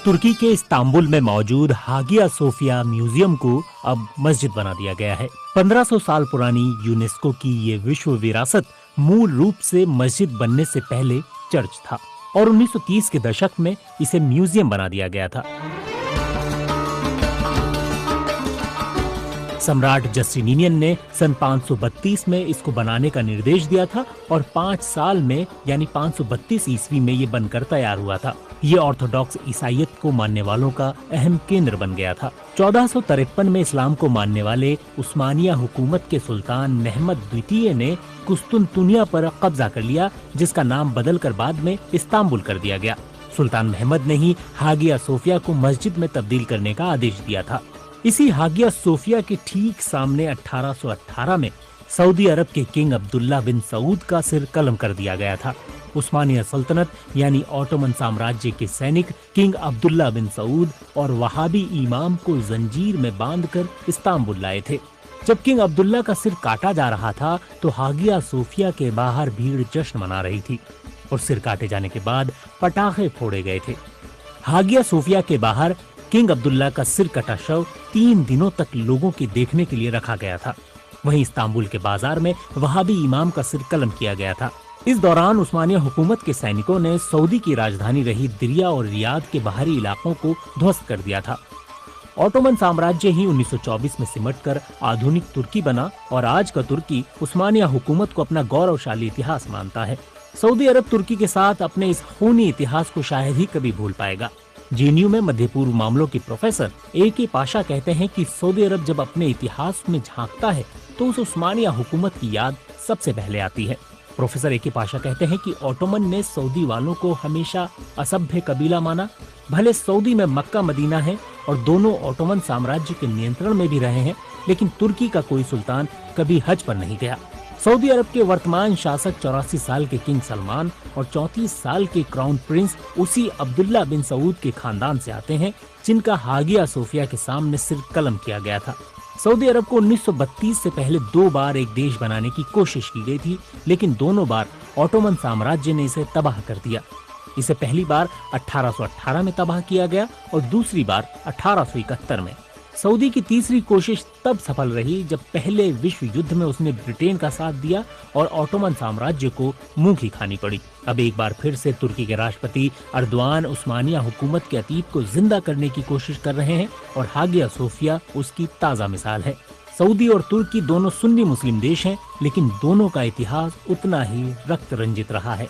तुर्की के इस्तांबुल में मौजूद हागिया सोफिया म्यूजियम को अब मस्जिद बना दिया गया है। 1500 साल पुरानी यूनेस्को की ये विश्व विरासत मूल रूप से मस्जिद बनने से पहले चर्च था और 1930 के दशक में इसे म्यूजियम बना दिया गया था। सम्राट जस्टिनियन ने सन 532 में इसको बनाने का निर्देश दिया था और 5 साल में यानी 532 ईस्वी में ये बनकर तैयार हुआ था। ये ऑर्थोडॉक्स ईसाईयत को मानने वालों का अहम केंद्र बन गया था। 1453 में इस्लाम को मानने वाले उस्मानिया हुकूमत के सुल्तान महमद द्वितीय ने कुस्तुनतुनिया पर कब्जा कर लिया, जिसका नाम बदलकर बाद में इस्तांबुल कर दिया गया। सुल्तान महमद ने ही हागिया सोफिया को मस्जिद में तब्दील करने का आदेश दिया था। इसी हागिया सोफिया के ठीक सामने 1818 में सऊदी अरब के किंग अब्दुल्ला बिन सऊद का सिर कलम कर दिया गया था। उस्मानिया सल्तनत यानी ऑटोमन साम्राज्य के सैनिक किंग अब्दुल्ला बिन सऊद और वहाबी इमाम को जंजीर में बांधकर इस्तांबुल लाए थे। जब किंग अब्दुल्ला का सिर काटा जा रहा था तो हागिया सोफिया के बाहर भीड़ जश्न मना रही थी और सिर काटे जाने के बाद पटाखे फोड़े गए थे। हागिया सोफिया के बाहर किंग अब्दुल्ला का सिर कटा शव 3 दिनों तक लोगों के देखने के लिए रखा गया था। वहीं इस्तांबुल के बाजार में वहाबी इमाम का सिर कलम किया गया था। इस दौरान उस्मानिया हुकूमत के सैनिकों ने सऊदी की राजधानी रही दिरिया और रियाद के बाहरी इलाकों को ध्वस्त कर दिया था। ऑटोमन साम्राज्य ही 1924 में सिमटकर आधुनिक तुर्की बना और आज का तुर्की उस्मानिया हुकूमत को अपना गौरवशाली इतिहास मानता है। सऊदी अरब तुर्की के साथ अपने इस खूनी इतिहास को शायद ही कभी भूल पाएगा। जेएनयू में मध्य पूर्व मामलों के प्रोफेसर ए.के. पाशा कहते हैं कि सऊदी अरब जब अपने इतिहास में झांकता है तो उस उस्मानिया हुकूमत की याद सबसे पहले आती है। Professor A K. पाशा कहते हैं कि ऑटोमन ने सऊदी वालों को हमेशा असभ्य कबीला माना। भले सऊदी में मक्का मदीना है और दोनों ऑटोमन साम्राज्य के नियंत्रण में भी रहे हैं, लेकिन तुर्की का कोई सुल्तान कभी हज पर नहीं गया। सऊदी अरब के वर्तमान शासक 84 साल के किंग सलमान और 34 साल के क्राउन प्रिंस उसी अब्दुल्ला बिन सऊद के खानदान से आते हैं, जिनका हागिया सोफिया के सामने सिर कलम किया गया था। सऊदी अरब को 1932 से पहले 2 बार एक देश बनाने की कोशिश की गई थी, लेकिन दोनों बार ऑटोमन साम्राज्य ने इसे तबाह कर दिया। इसे पहली बार 1818 में तबाह किया गया और दूसरी बार 1871 में। सऊदी की तीसरी कोशिश तब सफल रही जब पहले विश्व युद्ध में उसने ब्रिटेन का साथ दिया और ऑटोमन साम्राज्य को मुंह की खानी पड़ी। अब एक बार फिर से तुर्की के राष्ट्रपति अर्दोआन उस्मानिया हुकूमत के अतीत को जिंदा करने की कोशिश कर रहे हैं और हागिया सोफिया उसकी ताज़ा मिसाल है। सऊदी और तुर्की दोनों सुन्नी मुस्लिम देश हैं, लेकिन दोनों का इतिहास उतना ही रक्त रंजित रहा है।